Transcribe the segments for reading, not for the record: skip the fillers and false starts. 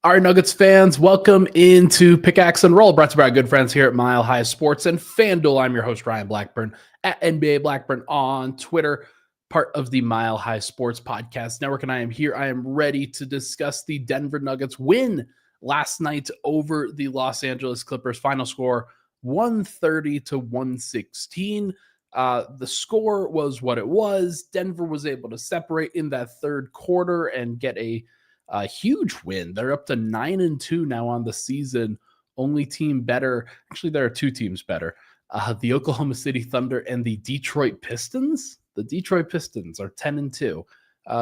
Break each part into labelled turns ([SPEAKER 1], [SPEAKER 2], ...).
[SPEAKER 1] All right, Nuggets fans, welcome into Pickaxe and Roll, brought to you by our good friends here at Mile High Sports and FanDuel. I'm your host, Ryan Blackburn, at NBA Blackburn on Twitter, part of the Mile High Sports Podcast Network, and I am here. I am ready to discuss the Denver Nuggets win last night over the Los Angeles Clippers. Final score, 130-116. The score was what it was. Denver was able to separate in that third quarter and get a huge win. They're up to 9-2 now on the season. Only team better. Actually, there are two teams better. The Oklahoma City Thunder and the Detroit Pistons. The Detroit Pistons are 10-2.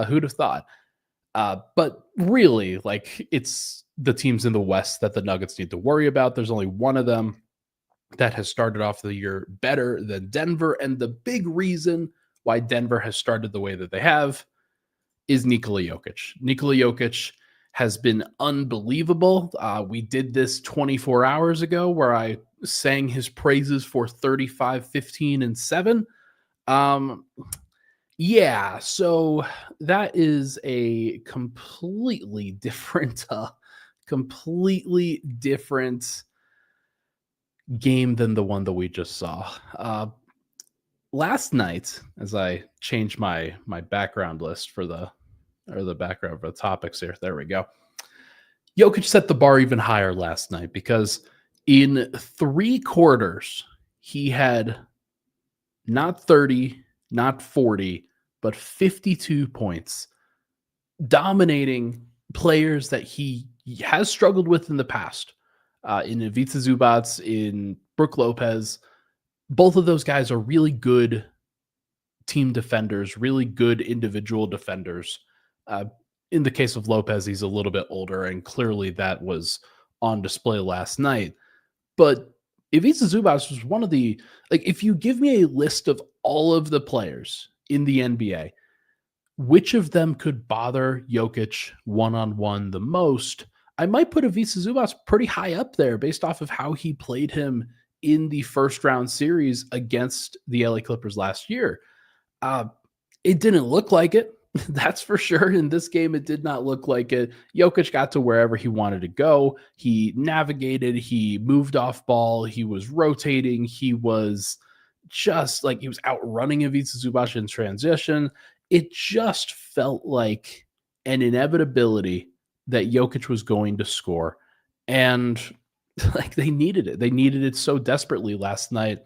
[SPEAKER 1] Who'd have thought? But really, it's the teams in the West that the Nuggets need to worry about. There's only one of them that has started off the year better than Denver. And the big reason why Denver has started the way that they have is Nikola Jokic. Nikola Jokic has been unbelievable. We did this 24 hours ago where I sang his praises for 35, 15, and 7. So that is a completely different game than the one that we just saw. Last night, as I changed my background list for the background for the topics here, there we go. Jokic set the bar even higher last night because in 3 quarters, he had not 30, not 40, but 52 points, dominating players that he has struggled with in the past. In Ivica Zubac, in Brook Lopez, both of those guys are really good team defenders, really good individual defenders. In the case of Lopez, he's a little bit older, and clearly that was on display last night. But Ivica Zubac was one of the, if you give me a list of all of the players in the NBA, which of them could bother Jokic one-on-one the most, I might put Ivica Zubac pretty high up there based off of how he played him in the first round series against the LA Clippers last year. It didn't look like it. That's for sure. In this game, it did not look like it. Jokic got to wherever he wanted to go. He navigated. He moved off ball. He was rotating. He was just he was outrunning Ivica Zubac in transition. It just felt like an inevitability that Jokic was going to score. And they needed it. They needed it so desperately last night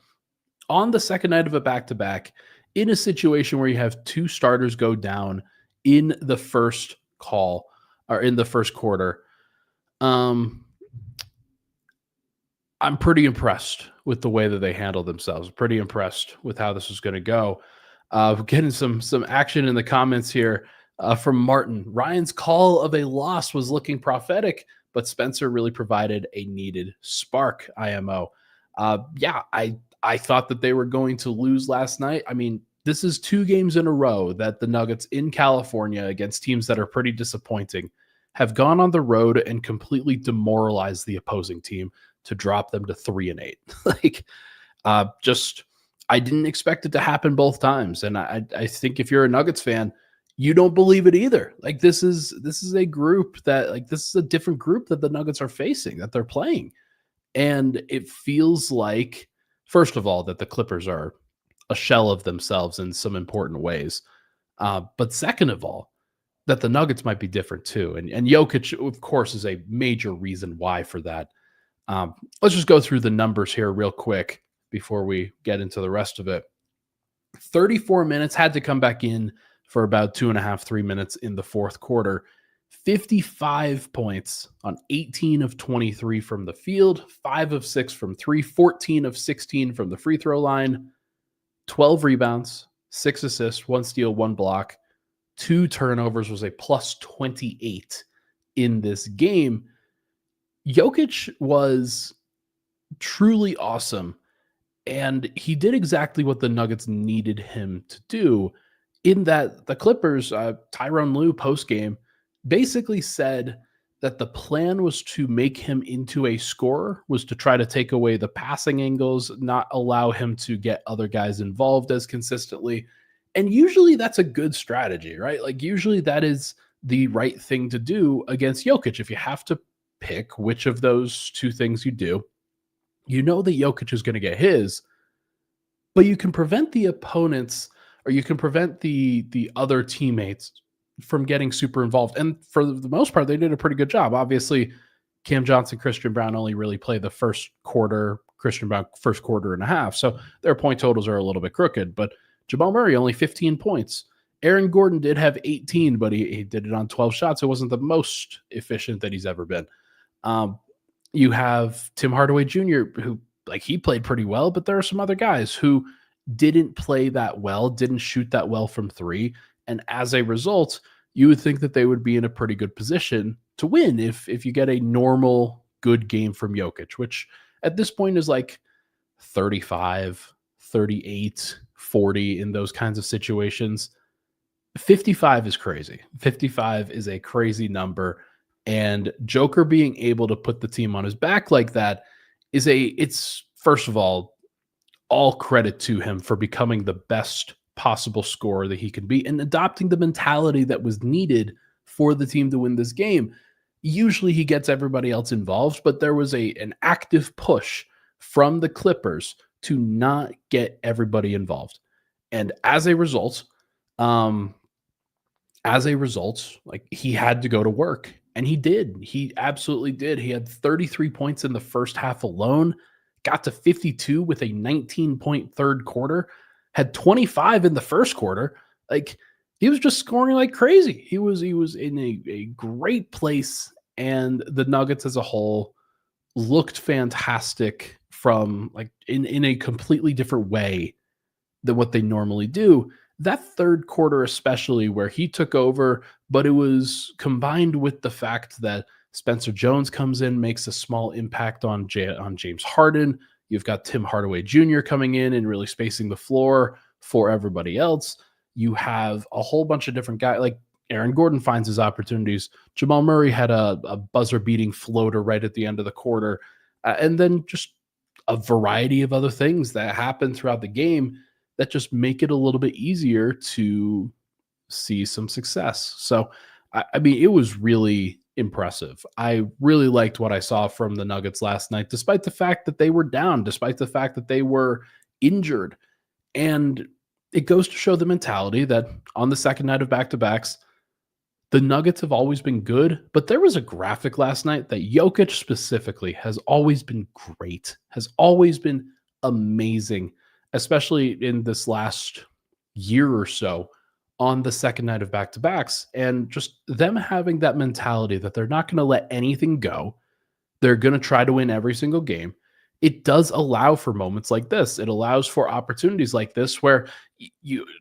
[SPEAKER 1] on the second night of a back-to-back, in a situation where you have 2 starters go down in the first call or in the first quarter. I'm pretty impressed with the way that they handled themselves. Pretty impressed with how this was going to go. Getting some action in the comments here from Martin. Ryan's call of a loss was looking prophetic, but Spencer really provided a needed spark. IMO. I thought that they were going to lose last night. I mean, this is 2 games in a row that the Nuggets in California against teams that are pretty disappointing have gone on the road and completely demoralized the opposing team to drop them to 3-8. I didn't expect it to happen both times. And I think if you're a Nuggets fan, you don't believe it either. This is a group that this is a different group that the Nuggets are facing, that they're playing. And it feels like, first of all, that the Clippers are a shell of themselves in some important ways. But second of all, that the Nuggets might be different too. And Jokic, of course, is a major reason why for that. Let's just go through the numbers here real quick before we get into the rest of it. 34 minutes, had to come back in for about 2.5, 3 minutes in the fourth quarter. 55 points on 18 of 23 from the field, 5 of 6 from 3, 14 of 16 from the free throw line, 12 rebounds, 6 assists, 1 steal, 1 block, 2 turnovers, was a plus 28 in this game. Jokic was truly awesome, and he did exactly what the Nuggets needed him to do, in that the Clippers, Tyronn Lue post-game, basically said that the plan was to make him into a scorer, was to try to take away the passing angles, not allow him to get other guys involved as consistently. And usually that's a good strategy, right? Usually that is the right thing to do against Jokic. If you have to pick which of those two things you do, you know that Jokic is going to get his, but you can prevent the opponents, or you can prevent the other teammates from getting super involved. And for the most part, they did a pretty good job. Obviously, Cam Johnson, Christian Braun only really played the first quarter, Christian Braun first quarter and a half. So their point totals are a little bit crooked. But Jamal Murray only 15 points. Aaron Gordon did have 18, but he did it on 12 shots. It wasn't the most efficient that he's ever been. You have Tim Hardaway Jr., who he played pretty well, but there are some other guys who didn't play that well, didn't shoot that well from three. And as a result, you would think that they would be in a pretty good position to win if you get a normal good game from Jokic, which at this point is like 35, 38, 40 in those kinds of situations. 55 is crazy. 55 is a crazy number. And Joker being able to put the team on his back like that it's first of all credit to him for becoming the best possible scorer that he can be and adopting the mentality that was needed for the team to win this game. Usually he gets everybody else involved, but there was an active push from the Clippers to not get everybody involved. And as a result, he had to go to work, and he did. He absolutely did. He had 33 points in the first half alone, got to 52 with a 19-point third quarter, had 25 in the first quarter. He was just scoring like crazy. He was in a great place, and the Nuggets as a whole looked fantastic from in a completely different way than what they normally do. That third quarter, especially where he took over, but it was combined with the fact that Spencer Jones comes in, makes a small impact on James Harden. You've got Tim Hardaway Jr. coming in and really spacing the floor for everybody else. You have a whole bunch of different guys, like Aaron Gordon finds his opportunities. Jamal Murray had a buzzer-beating floater right at the end of the quarter. And then just a variety of other things that happen throughout the game that just make it a little bit easier to see some success. So, I mean, it was really impressive. I really liked what I saw from the Nuggets last night, despite the fact that they were down, despite the fact that they were injured. And it goes to show the mentality that on the second night of back-to-backs, the Nuggets have always been good, but there was a graphic last night that Jokic specifically has always been great, has always been amazing, especially in this last year or so on the second night of back-to-backs. And just them having that mentality that they're not going to let anything go. They're going to try to win every single game. It does allow for moments like this. It allows for opportunities like this where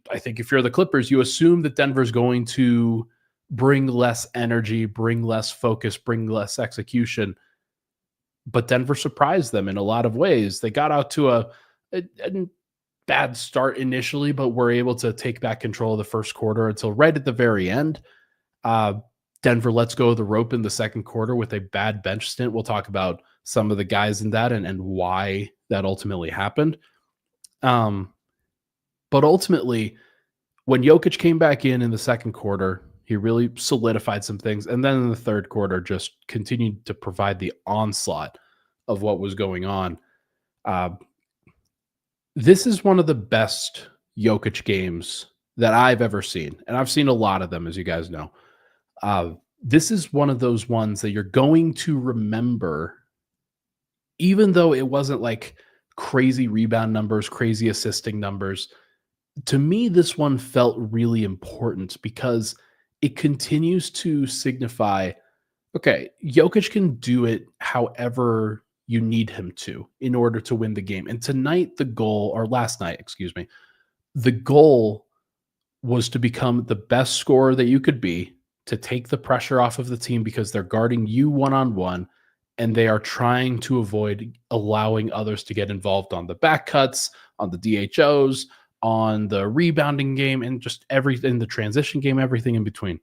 [SPEAKER 1] I think if you're the Clippers, you assume that Denver's going to bring less energy, bring less focus, bring less execution. But Denver surprised them in a lot of ways. They got out to a bad start initially, but were able to take back control of the first quarter until right at the very end. Denver lets go of the rope in the second quarter with a bad bench stint. We'll talk about some of the guys in that and why that ultimately happened. But ultimately, when Jokic came back in the second quarter, he really solidified some things. And then in the third quarter, just continued to provide the onslaught of what was going on. This is one of the best Jokic games that I've ever seen. And I've seen a lot of them, as you guys know. This is one of those ones that you're going to remember, even though it wasn't like crazy rebound numbers, crazy assisting numbers. To me, this one felt really important because it continues to signify, okay, Jokic can do it however you need him to in order to win the game. And last night, the goal was to become the best scorer that you could be, to take the pressure off of the team because they're guarding you one-on-one, and they are trying to avoid allowing others to get involved on the back cuts, on the DHOs, on the rebounding game, and just everything, the transition game, everything in between.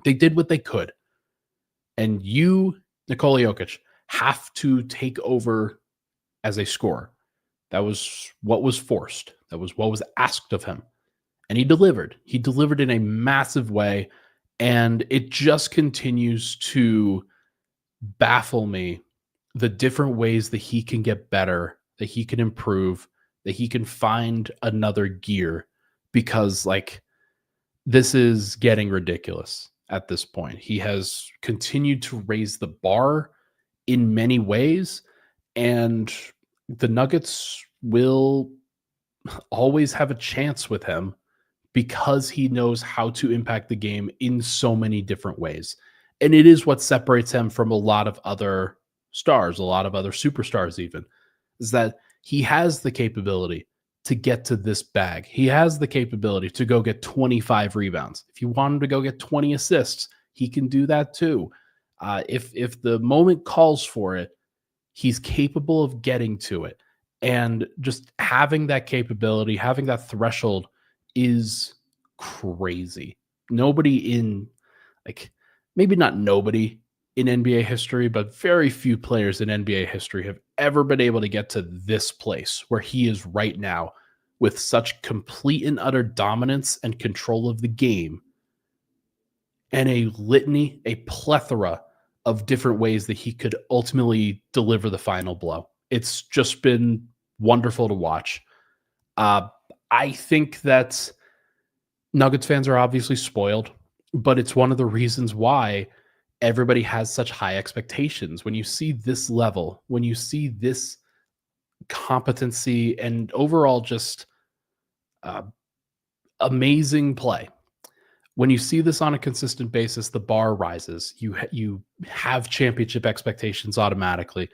[SPEAKER 1] They did what they could. And you, Nikola Jokic, have to take over as a scorer. That was what was forced. That was what was asked of him. And he delivered. He delivered in a massive way. And it just continues to baffle me the different ways that he can get better, that he can improve, that he can find another gear, because like this is getting ridiculous at this point. He has continued to raise the bar in many ways, and the Nuggets will always have a chance with him because he knows how to impact the game in so many different ways. And it is what separates him from a lot of other stars, a lot of other superstars, even, is that he has the capability to get to this bag. He has the capability to go get 25 rebounds. If you want him to go get 20 assists, he can do that too. If the moment calls for it, he's capable of getting to it. And just having that capability, having that threshold is crazy. Nobody in, like, maybe not nobody in NBA history, but very few players in NBA history have ever been able to get to this place where he is right now, with such complete and utter dominance and control of the game, and a litany, a plethora of different ways that he could ultimately deliver the final blow. It's just been wonderful to watch. I think that Nuggets fans are obviously spoiled, but it's one of the reasons why everybody has such high expectations. When you see this level, when you see this competency and overall just amazing play, when you see this on a consistent basis, the bar rises. You have championship expectations automatically.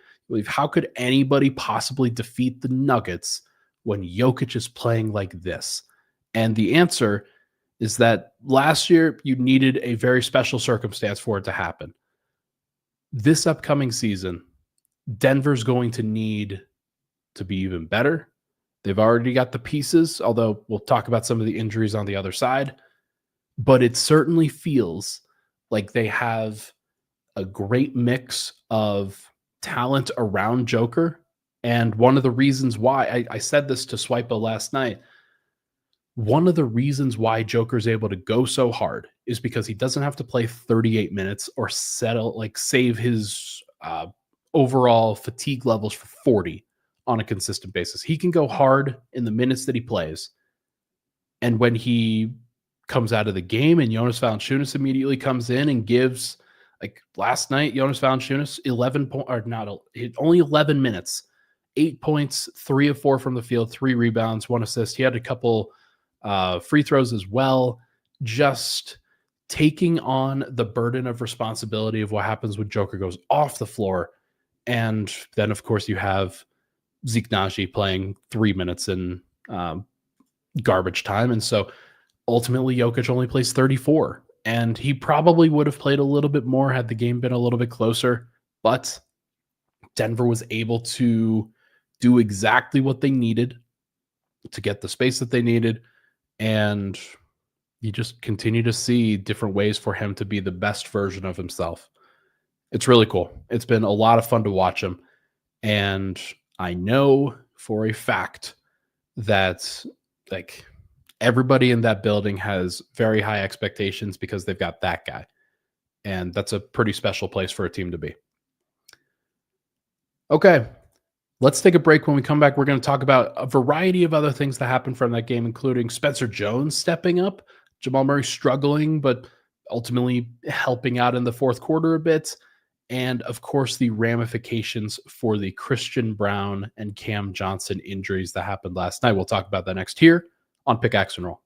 [SPEAKER 1] How could anybody possibly defeat the Nuggets when Jokic is playing like this? And the answer is that last year you needed a very special circumstance for it to happen. This upcoming season, Denver's going to need to be even better. They've already got the pieces, although we'll talk about some of the injuries on the other side. But it certainly feels like they have a great mix of talent around Joker. And one of the reasons why, I said this to Swipa last night, one of the reasons why Joker's able to go so hard is because he doesn't have to play 38 minutes or save his overall fatigue levels for 40 on a consistent basis. He can go hard in the minutes that he plays. And when he comes out of the game and Jonas Valanciunas immediately comes in and gives, like last night, Jonas Valanciunas only 11 minutes, 8 points, 3 of 4 from the field, 3 rebounds, 1 assist. He had a couple free throws as well, just taking on the burden of responsibility of what happens when Joker goes off the floor. And then, of course, you have Zeke Naji playing 3 minutes in garbage time. And so ultimately, Jokic only plays 34, and he probably would have played a little bit more had the game been a little bit closer, but Denver was able to do exactly what they needed to get the space that they needed, and you just continue to see different ways for him to be the best version of himself. It's really cool. It's been a lot of fun to watch him, and I know for a fact that, like, everybody in that building has very high expectations because they've got that guy. And that's a pretty special place for a team to be. Okay, let's take a break. When we come back, we're going to talk about a variety of other things that happened from that game, including Spencer Jones stepping up, Jamal Murray struggling, but ultimately helping out in the fourth quarter a bit. And of course, the ramifications for the Christian Braun and Cam Johnson injuries that happened last night. We'll talk about that next here on Pickaxe and Roll.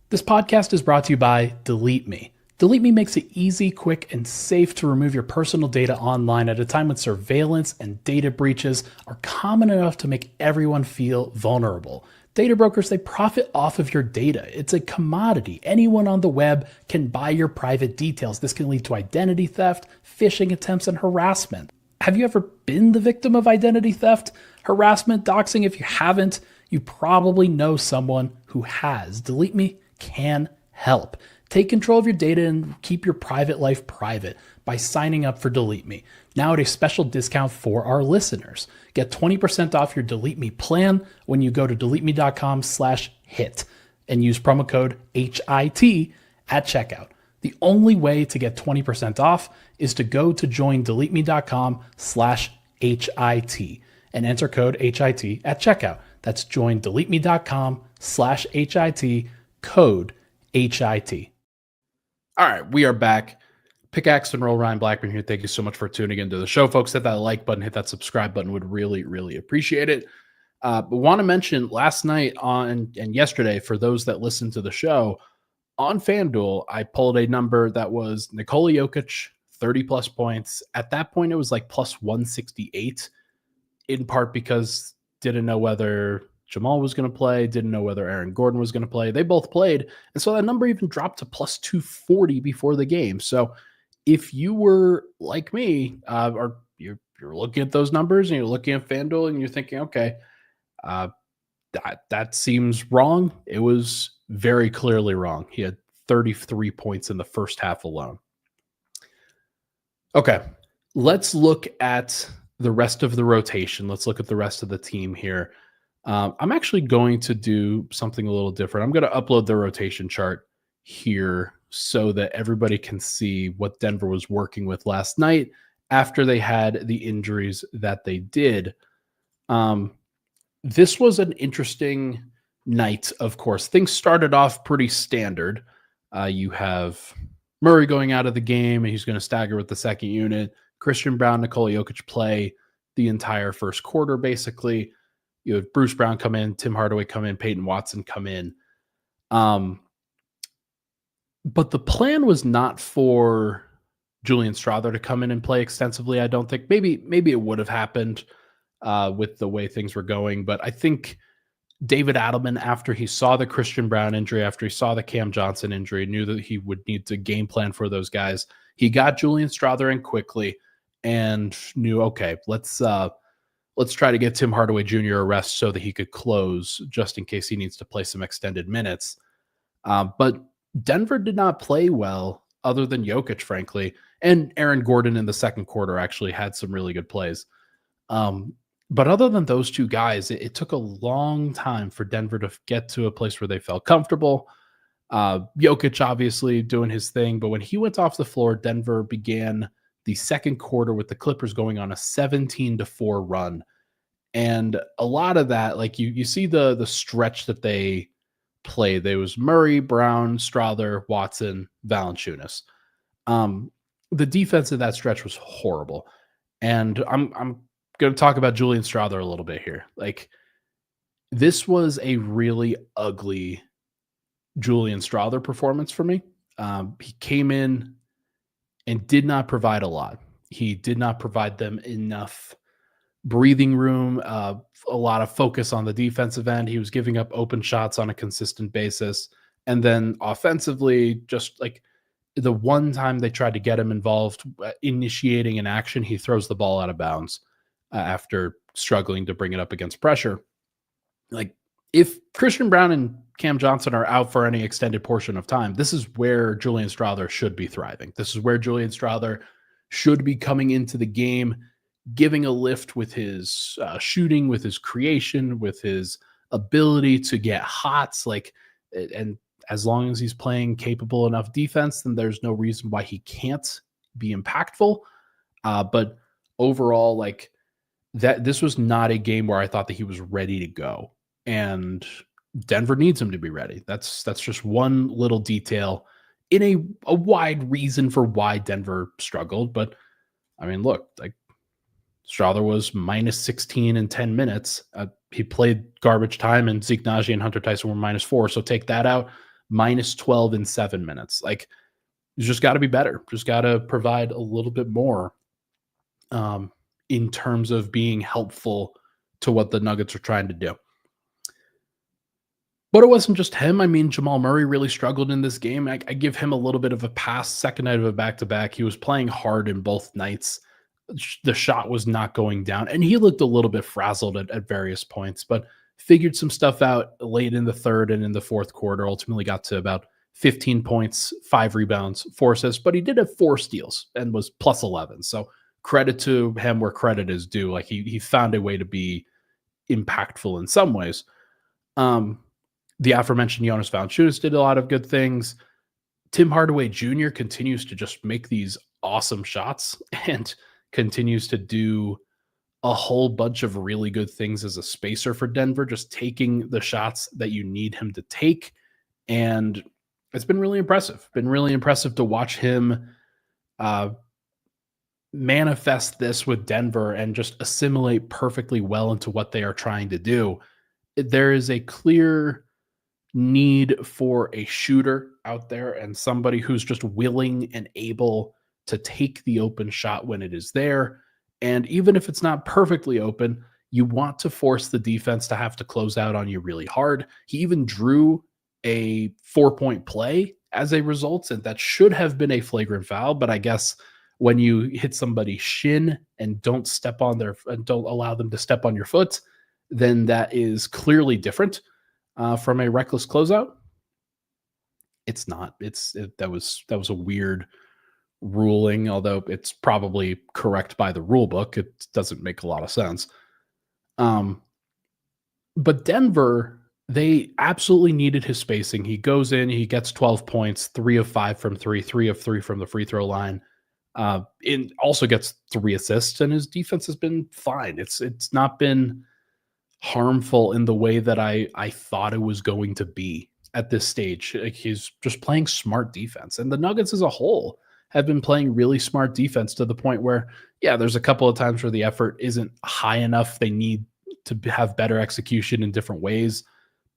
[SPEAKER 1] This podcast is brought to you by Delete Me. Delete Me makes it easy, quick, and safe to remove your personal data online at a time when surveillance and data breaches are common enough to make everyone feel vulnerable. Data brokers, they profit off of your data. It's a commodity. Anyone on the web can buy your private details. This can lead to identity theft, phishing attempts, and harassment. Have you ever been the victim of identity theft, harassment, doxing? If you haven't, you probably know someone who has. Delete Me can help. Take control of your data and keep your private life private by signing up for Delete Me. Now at a special discount for our listeners. Get 20% off your Delete Me plan when you go to deleteme.com/hit and use promo code HIT at checkout. The only way to get 20% off is to go to joindeleteme.com/HIT and enter code HIT at checkout. That's joindeleteme.com/HIT, code HIT. All right, we are back. Pickaxe and Roll, Ryan Blackburn here. Thank you so much for tuning into the show, folks. Hit that like button, hit that subscribe button. Would really, really appreciate it. But want to mention last night on and yesterday, for those that listen to the show, on FanDuel, I pulled a number that was Nikola Jokic, 30 plus points. At that point, it was like plus 168, in part because didn't know whether Jamal was going to play, didn't know whether Aaron Gordon was going to play. They both played. And so that number even dropped to plus 240 before the game. So if you were like me, or you're looking at those numbers and you're looking at FanDuel and you're thinking, okay, that seems wrong. It was very clearly wrong. He had 33 points in the first half alone. Okay, let's look at the rest of the rotation. Let's look at the rest of the team here. I'm actually going to do something a little different. I'm going to upload the rotation chart here so that everybody can see what Denver was working with last night after they had the injuries that they did. This was an interesting night, of course. Things started off pretty standard. You have Murray going out of the game, and he's going to stagger with the second unit. Christian Braun, Nikola Jokic play the entire first quarter, basically. You have Bruce Brown come in, Tim Hardaway come in, Peyton Watson come in. But the plan was not for Julian Strawther to come in and play extensively, I don't think. Maybe it would have happened with the way things were going. But I think David Adelman, after he saw the Christian Braun injury, after he saw the Cam Johnson injury, knew that he would need to game plan for those guys. He got Julian Strawther in quickly and knew, okay, let's try to get Tim Hardaway Jr. a rest so that he could close just in case he needs to play some extended minutes. But Denver did not play well other than Jokic, frankly. And Aaron Gordon in the second quarter actually had some really good plays. But other than those two guys, it took a long time for Denver to get to a place where they felt comfortable. Jokic obviously doing his thing, but when he went off the floor, Denver began the second quarter with the Clippers going on a 17-4 run. And a lot of that, like you see the stretch that they played. There was Murray, Brown, Strawther, Watson, Valanciunas. The defense of that stretch was horrible. And I'm going to talk about Julian Strawther a little bit here. Like, this was a really ugly Julian Strawther performance for me. He came in and did not provide a lot. He did not provide them enough breathing room, a lot of focus on the defensive end. He was giving up open shots on a consistent basis. And then offensively, just like the one time they tried to get him involved, initiating an action, he throws the ball out of bounds after struggling to bring it up against pressure. Like, if Christian Braun and Cam Johnson are out for any extended portion of time, this is where Julian Strawther should be thriving. This is where Julian Strawther should be coming into the game, giving a lift with his shooting, with his creation, with his ability to get hot. Like, and as long as he's playing capable enough defense, then there's no reason why he can't be impactful. But overall, like, that this was not a game where I thought that he was ready to go. And Denver needs him to be ready. That's just one little detail in a wide reason for why Denver struggled. But I mean, look, like, Strawther was minus 16 in 10 minutes. He played garbage time, and Zeke Naji and Hunter Tyson were -4. So take that out, minus 12 in 7 minutes. Like, you just got to be better. Just got to provide a little bit more in terms of being helpful to what the Nuggets are trying to do. But it wasn't just him. I mean, Jamal Murray really struggled in this game. I give him a little bit of a pass. Second night of a back-to-back, he was playing hard in both nights. The shot was not going down, and he looked a little bit frazzled at various points, but figured some stuff out late in the third and in the fourth quarter. Ultimately got to about 15 points, 5 rebounds, 4 assists, but he did have 4 steals and was plus 11. So credit to him where credit is due. Like, he found a way to be impactful in some ways. The aforementioned Jonas Valanciunas did a lot of good things. Tim Hardaway Jr. continues to just make these awesome shots and continues to do a whole bunch of really good things as a spacer for Denver, just taking the shots that you need him to take. And it's been really impressive. Been really impressive to watch him uh, manifest this with Denver and just assimilate perfectly well into what they are trying to do. There is a clear need for a shooter out there and somebody who's just willing and able to take the open shot when it is there. And even if it's not perfectly open, you want to force the defense to have to close out on you really hard. He even drew a 4-point play as a result, and that should have been a flagrant foul. But I guess when you hit somebody's shin and don't step on their and don't allow them to step on your foot, then that is clearly different from a reckless closeout. It's not. That was a weird ruling, although it's probably correct by the rule book. It doesn't make a lot of sense. But Denver, they absolutely needed his spacing. He goes in, he gets 12 points, 3 of 5 from 3, 3 of 3 from the free throw line. And also gets 3 assists, and his defense has been fine. It's not been harmful in the way that I thought it was going to be at this stage. Like, he's just playing smart defense, and the Nuggets as a whole have been playing really smart defense to the point where, yeah, there's a couple of times where the effort isn't high enough. They need to have better execution in different ways.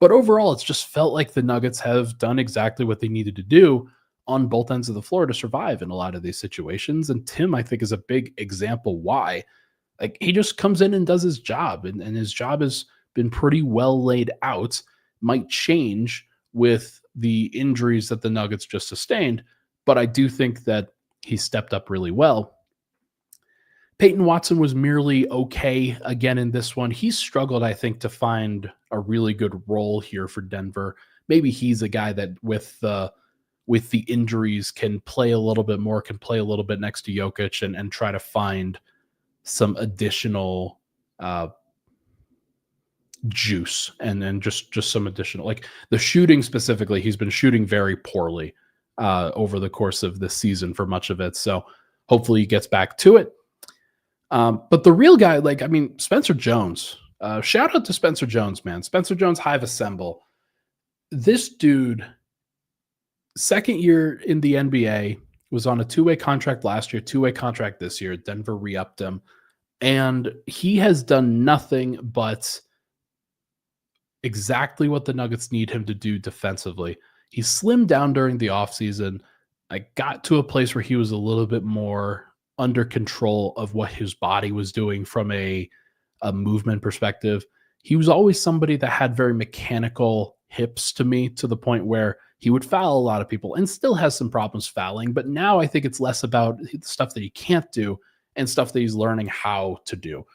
[SPEAKER 1] But overall, it's just felt like the Nuggets have done exactly what they needed to do on both ends of the floor to survive in a lot of these situations. And Tim, I think, is a big example why. Like, he just comes in and does his job, and his job has been pretty well laid out. Might change with the injuries that the Nuggets just sustained, but I do think that he stepped up really well. Peyton Watson was merely okay again in this one. He struggled, I think, to find a really good role here for Denver. Maybe he's a guy that with the injuries can play a little bit more, can play a little bit next to Jokic and try to find some additional juice and just some additional, like the shooting specifically. He's been shooting very poorly over the course of this season for much of it. So hopefully he gets back to it. But the real guy, Spencer Jones, shout out to Spencer Jones, man. Spencer Jones, Hive Assemble. This dude, second year in the NBA, was on a 2-way contract last year, 2-way contract this year. Denver re-upped him. And he has done nothing but exactly what the Nuggets need him to do defensively. He slimmed down during the offseason. I got to a place where he was a little bit more under control of what his body was doing from a movement perspective. He was always somebody that had very mechanical hips to me, to the point where he would foul a lot of people and still has some problems fouling. But now I think it's less about the stuff that he can't do and stuff that he's learning how to do.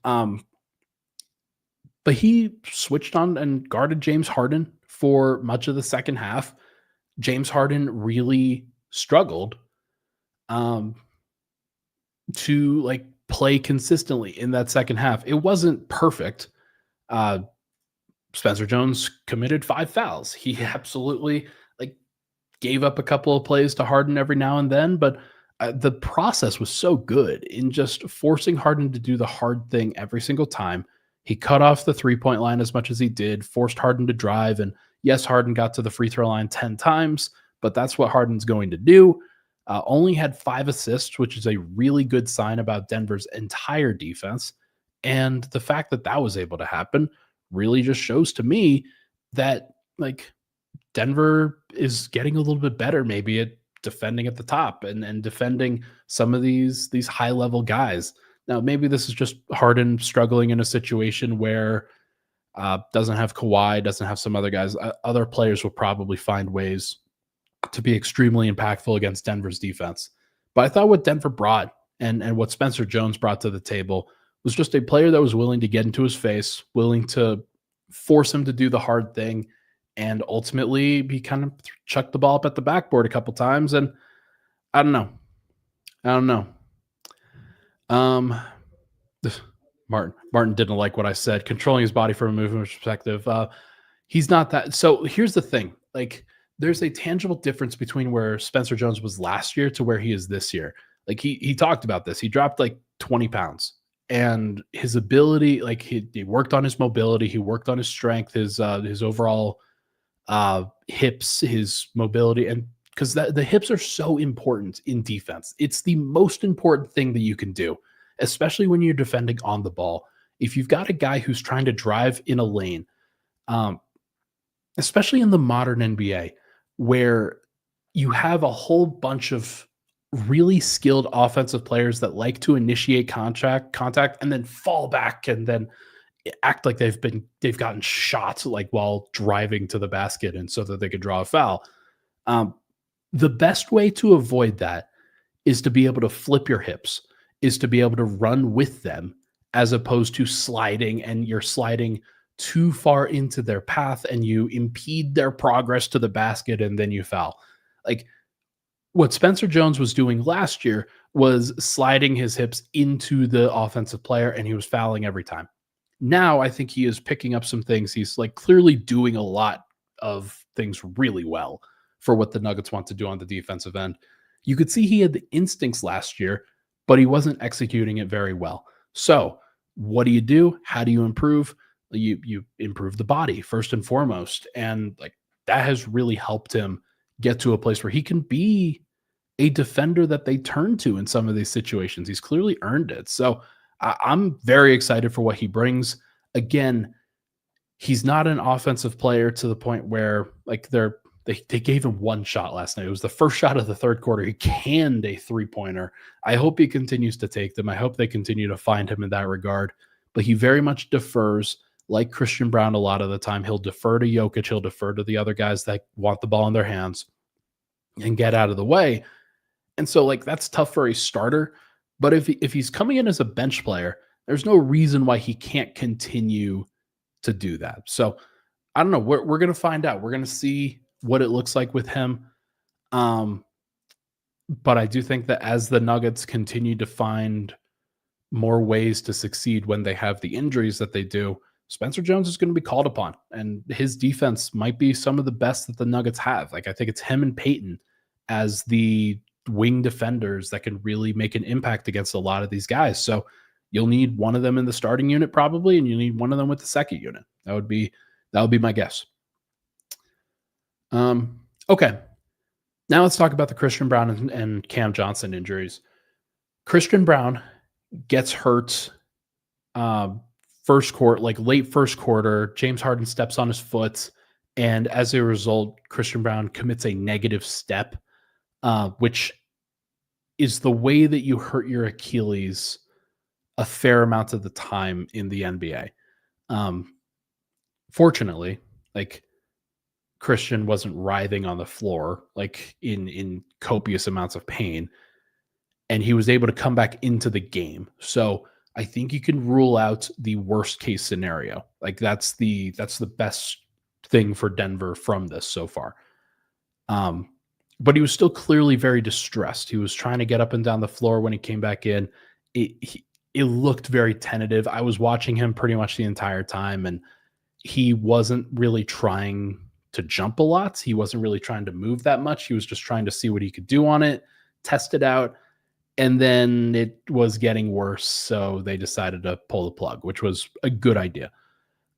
[SPEAKER 1] But he switched on and guarded James Harden for much of the second half. James Harden really struggled to play consistently in that second half. It wasn't perfect. Spencer Jones committed 5 fouls. He absolutely gave up a couple of plays to Harden every now and then, but the process was so good in just forcing Harden to do the hard thing every single time. He cut off the 3-point line as much as he did, forced Harden to drive. And yes, Harden got to the free throw line 10 times, but that's what Harden's going to do. Only had 5 assists, which is a really good sign about Denver's entire defense. And the fact that that was able to happen really just shows to me that Denver is getting a little bit better maybe at defending at the top and defending some of these high level guys. Now, maybe this is just Harden struggling in a situation where doesn't have Kawhi, doesn't have some other guys. Other players will probably find ways to be extremely impactful against Denver's defense. But I thought what Denver brought and what Spencer Jones brought to the table was just a player that was willing to get into his face, willing to force him to do the hard thing, and ultimately he kind of chucked the ball up at the backboard a couple times. And I don't know. Martin didn't like what I said. Controlling his body from a movement perspective. He's not that. So here's the thing. there's a tangible difference between where Spencer Jones was last year to where he is this year. Like he talked about this. He dropped like 20 pounds, and his ability, like he worked on his mobility, he worked on his strength, his overall hips, his mobility, and because the hips are so important in defense. It's the most important thing that you can do, especially when you're defending on the ball. If you've got a guy who's trying to drive in a lane, um, especially in the modern NBA, where you have a whole bunch of really skilled offensive players that like to initiate contact and then fall back and then act like they've gotten shot like while driving to the basket and so that they could draw a foul. Um, the best way to avoid that is to be able to flip your hips, is to be able to run with them as opposed to sliding, and you're sliding too far into their path and you impede their progress to the basket and then you foul. Like what Spencer Jones was doing last year was sliding his hips into the offensive player and he was fouling every time. Now I think he is picking up some things. He's like clearly doing a lot of things really well for what the Nuggets want to do on the defensive end. You could see he had the instincts last year, but he wasn't executing it very well. So, what do? How do you improve? You improve the body first and foremost, and like that has really helped him get to a place where he can be a defender that they turn to in some of these situations. He's clearly earned it. So, I'm very excited for what he brings. Again, he's not an offensive player to the point where like they gave him one shot last night. It was the first shot of the third quarter. He canned a three-pointer. I hope he continues to take them. I hope they continue to find him in that regard. But he very much defers, like Christian Braun a lot of the time. He'll defer to Jokic. He'll defer to the other guys that want the ball in their hands and get out of the way. And so like that's tough for a starter. But if he's coming in as a bench player, there's no reason why he can't continue to do that. So I don't know. We're going to find out. We're going to see what it looks like with him. But I do think that as the Nuggets continue to find more ways to succeed when they have the injuries that they do, Spencer Jones is going to be called upon, and his defense might be some of the best that the Nuggets have. Like I think it's him and Peyton as the wing defenders that can really make an impact against a lot of these guys. So you'll need one of them in the starting unit probably, and you need one of them with the second unit. That would be my guess. Okay. Now let's talk about the Christian Braun and Cam Johnson injuries. Christian Braun gets hurt late first quarter. James Harden steps on his foot, and as a result, Christian Braun commits a negative step, which is the way that you hurt your Achilles a fair amount of the time in the NBA. Fortunately, like Christian wasn't writhing on the floor like in copious amounts of pain, and he was able to come back into the game. So I think you can rule out the worst case scenario. Like that's the best thing for Denver from this so far. But he was still clearly very distressed. He was trying to get up and down the floor when he came back in. It looked very tentative. I was watching him pretty much the entire time, and he wasn't really trying to jump a lot. He wasn't really trying to move that much. He was just trying to see what he could do on it, test it out. And then it was getting worse. So they decided to pull the plug, which was a good idea.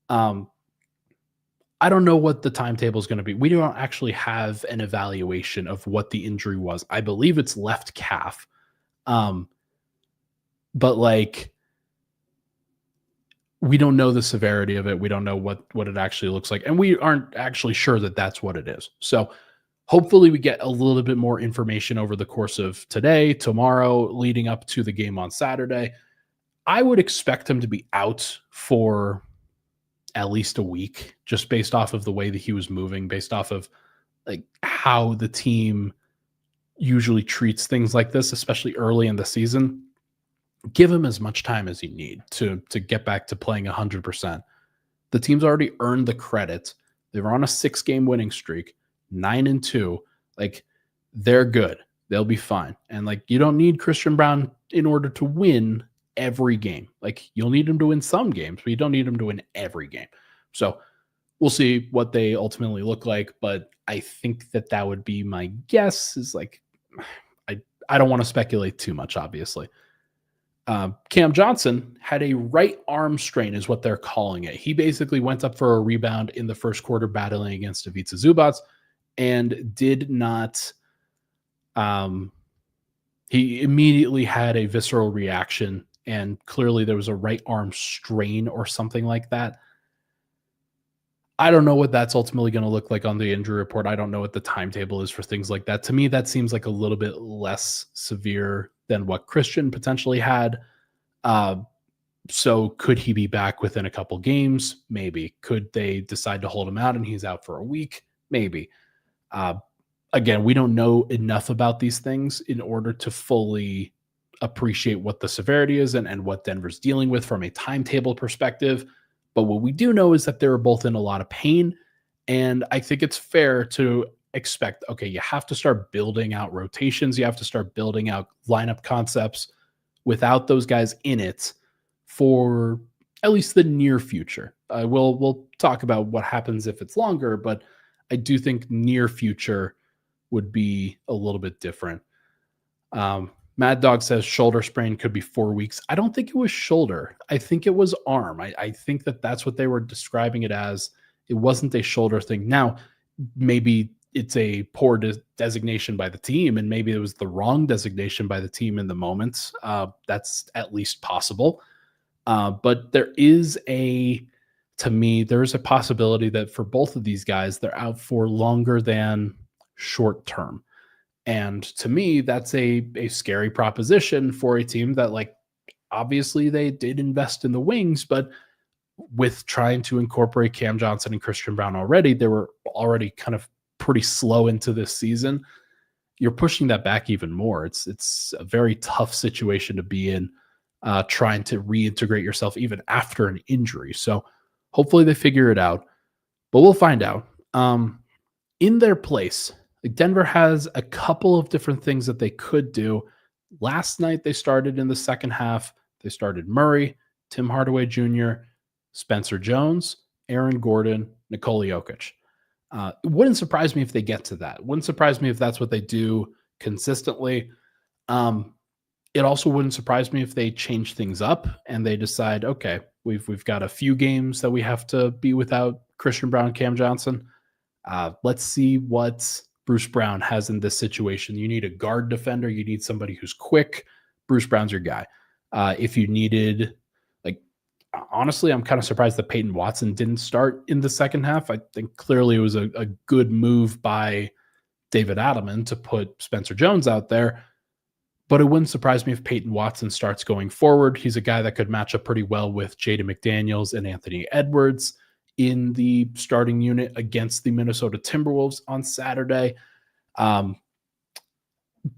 [SPEAKER 1] I don't know what the timetable is going to be. We don't actually have an evaluation of what the injury was. I believe it's left calf. But like, we don't know the severity of it. We don't know what it actually looks like. And we aren't actually sure that that's what it is. So hopefully we get a little bit more information over the course of today, tomorrow, leading up to the game on Saturday. I would expect him to be out for at least a week, just based off of the way that he was moving, based off of like how the team usually treats things like this, especially early in the season. Give him as much time as you need to get back to playing 100%. The team's already earned the credit. They were on a 6-game winning streak, 9-2. Like, they're good. They'll be fine. And like, you don't need Christian Braun in order to win every game. Like, you'll need him to win some games, but you don't need him to win every game. So We'll see what they ultimately look like, but I think that would be my guess. Is like, I I don't want to speculate too much, obviously. Cam Johnson had a right arm strain, is what they're calling it. He basically went up for a rebound in the first quarter, battling against Ivica Zubac, and did not. Um, he immediately had a visceral reaction, and clearly there was a right arm strain or something like that. I don't know what that's ultimately going to look like on the injury report. I don't know what the timetable is for things like that. To me, that seems like a little bit less severe than what Christian potentially had. Uh, so could he be back within a couple games? Maybe. Could they decide to hold him out and he's out for a week? Maybe. Uh, Again, we don't know enough about these things in order to fully appreciate what the severity is and what Denver's dealing with from a timetable perspective. But what we do know is that they're both in a lot of pain. And I think it's fair to expect, okay, you have to start building out rotations. You have to start building out lineup concepts without those guys in it for at least the near future. We'll talk about what happens if it's longer, but I do think near future would be a little bit different. Mad Dog says shoulder sprain could be 4 weeks. I don't think it was shoulder. I think it was arm. I think that's what they were describing it as. It wasn't a shoulder thing. Now, maybe it's a poor designation by the team, and maybe it was the wrong designation by the team in the moment. That's at least possible. But there is to me, there's a possibility that for both of these guys, they're out for longer than short term. And to me, that's a scary proposition for a team that, like, obviously they did invest in the wings, but with trying to incorporate Cam Johnson and Christian Braun already, they were already kind of pretty slow into this season. You're pushing that back even more. It's a very tough situation to be in, trying to reintegrate yourself even after an injury. So hopefully they figure it out, but we'll find out. In their place, Denver has a couple of different things that they could do. Last night, they started in the second half. They started Murray, Tim Hardaway Jr., Spencer Jones, Aaron Gordon, Nikola Jokic. It wouldn't surprise me if they get to that. It wouldn't surprise me if that's what they do consistently. It also wouldn't surprise me if they change things up and they decide, okay, we've got a few games that we have to be without Christian Braun, Cam Johnson. Let's see what Bruce Brown has in this situation. You need a guard defender. You need somebody who's quick. Bruce Brown's your guy. If you needed, like, honestly, I'm kind of surprised that Peyton Watson didn't start in the second half. I think clearly it was a good move by David Adelman to put Spencer Jones out there. But it wouldn't surprise me if Peyton Watson starts going forward. He's a guy that could match up pretty well with Jaden McDaniels and Anthony Edwards in the starting unit against the Minnesota Timberwolves on Saturday.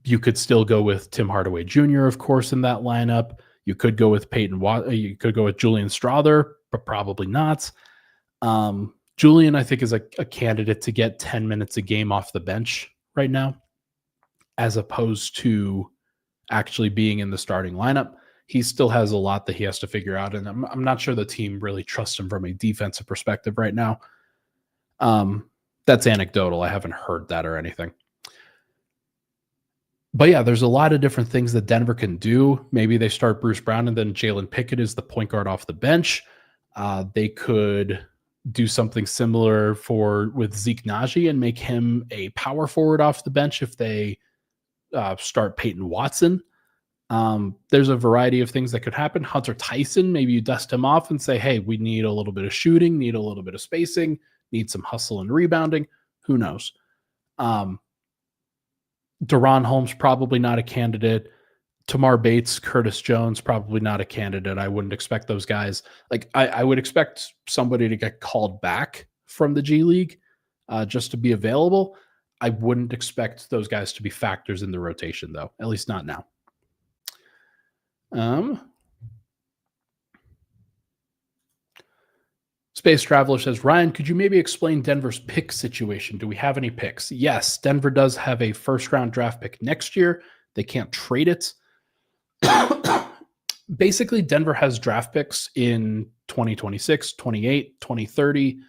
[SPEAKER 1] You could still go with Tim Hardaway Jr., of course, in that lineup. You could go with you could go with Julian Strawther, but probably not. Julian, I think, is a candidate to get 10 minutes a game off the bench right now, as opposed to actually being in the starting lineup. He still has a lot that he has to figure out, and I'm not sure the team really trusts him from a defensive perspective right now. That's anecdotal. I haven't heard that or anything. But yeah, there's a lot of different things that Denver can do. Maybe they start Bruce Brown and then Jalen Pickett is the point guard off the bench. They could do something similar with Zeke Naji and make him a power forward off the bench if they start Peyton Watson. There's a variety of things that could happen. Hunter Tyson, maybe you dust him off and say, hey, we need a little bit of shooting, need a little bit of spacing, need some hustle and rebounding. Who knows? Deron Holmes, probably not a candidate. Tamar Bates, Curtis Jones, probably not a candidate. I wouldn't expect those guys. Like, I would expect somebody to get called back from the G League just to be available. I wouldn't expect those guys to be factors in the rotation, though, at least not now. Space Traveler says, Ryan, could you maybe explain Denver's pick situation? Do we have any picks? Yes, Denver does have a first-round draft pick next year. They can't trade it. Basically, Denver has draft picks in 2026, 28, 2030,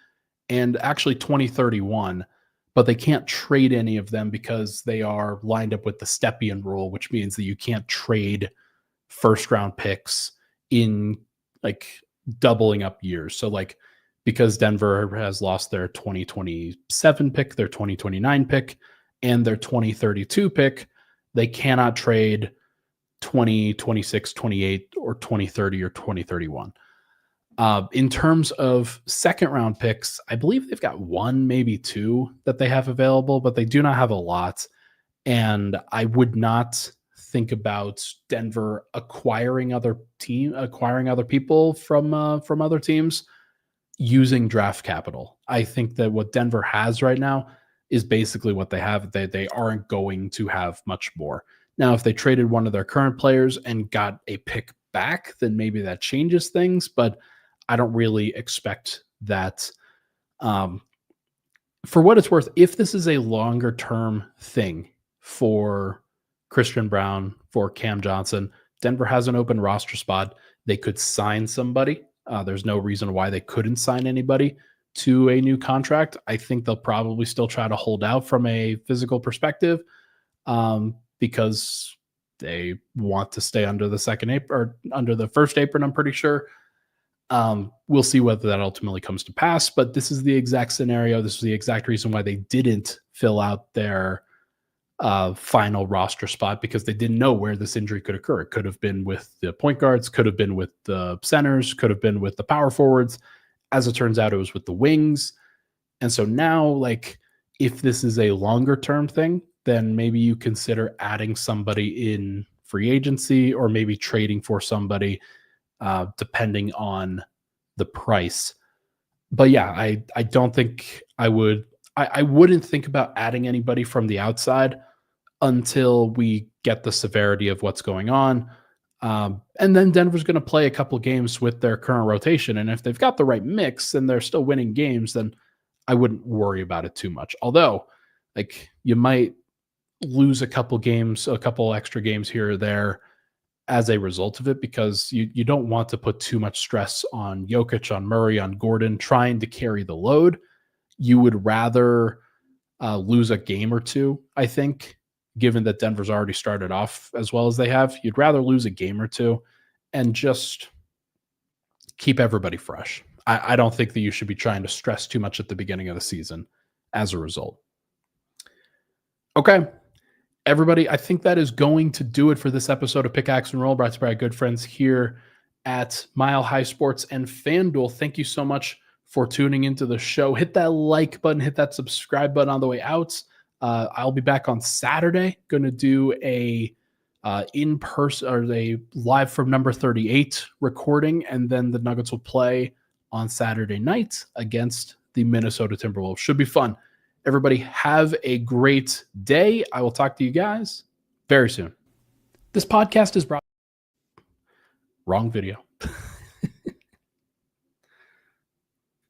[SPEAKER 1] and actually 2031, but they can't trade any of them because they are lined up with the Stepien rule, which means that you can't trade first round picks in like doubling up years. So like because Denver has lost their 2027 pick, their 2029 pick, and their 2032 pick, they cannot trade 2026, 28, or 2030 or 2031. In terms of second round picks, I believe they've got one, maybe two that they have available, but they do not have a lot. And I would not think about Denver acquiring other people from other teams using draft capital. I think that what Denver has right now is basically what they have. They aren't going to have much more. Now, if they traded one of their current players and got a pick back, then maybe that changes things, but I don't really expect that. For what it's worth, if this is a longer term thing for Christian Braun, for Cam Johnson, Denver has an open roster spot. They could sign somebody. There's no reason why they couldn't sign anybody to a new contract. I think they'll probably still try to hold out from a physical perspective because they want to stay under the second apron or under the first apron, I'm pretty sure. We'll see whether that ultimately comes to pass, but this is the exact scenario. This is the exact reason why they didn't fill out their final roster spot, because they didn't know where this injury could occur. It could have been with the point guards, could have been with the centers, could have been with the power forwards. As it turns out, it was with the wings. And so now, like, if this is a longer term thing, then maybe you consider adding somebody in free agency or maybe trading for somebody depending on the price. But yeah, I don't think I would. I wouldn't think about adding anybody from the outside until we get the severity of what's going on. And then Denver's going to play a couple games with their current rotation. And if they've got the right mix and they're still winning games, then I wouldn't worry about it too much. Although, like, you might lose a couple extra games here or there as a result of it, because you don't want to put too much stress on Jokic, on Murray, on Gordon trying to carry the load. You would rather lose a game or two, I think, given that Denver's already started off as well as they have. You'd rather lose a game or two and just keep everybody fresh. I don't think that you should be trying to stress too much at the beginning of the season as a result. Okay, everybody, I think that is going to do it for this episode of Pickaxe and Roll, brought to you by our good friends here at Mile High Sports and FanDuel. Thank you so much for tuning into the show. Hit that like button, hit that subscribe button on the way out. I'll be back on Saturday, going to do a in-person or a live from number 38 recording, and then the Nuggets will play on Saturday night against the Minnesota Timberwolves. Should be fun. Everybody have a great day. I will talk to you guys very soon. This podcast is brought. Wrong video.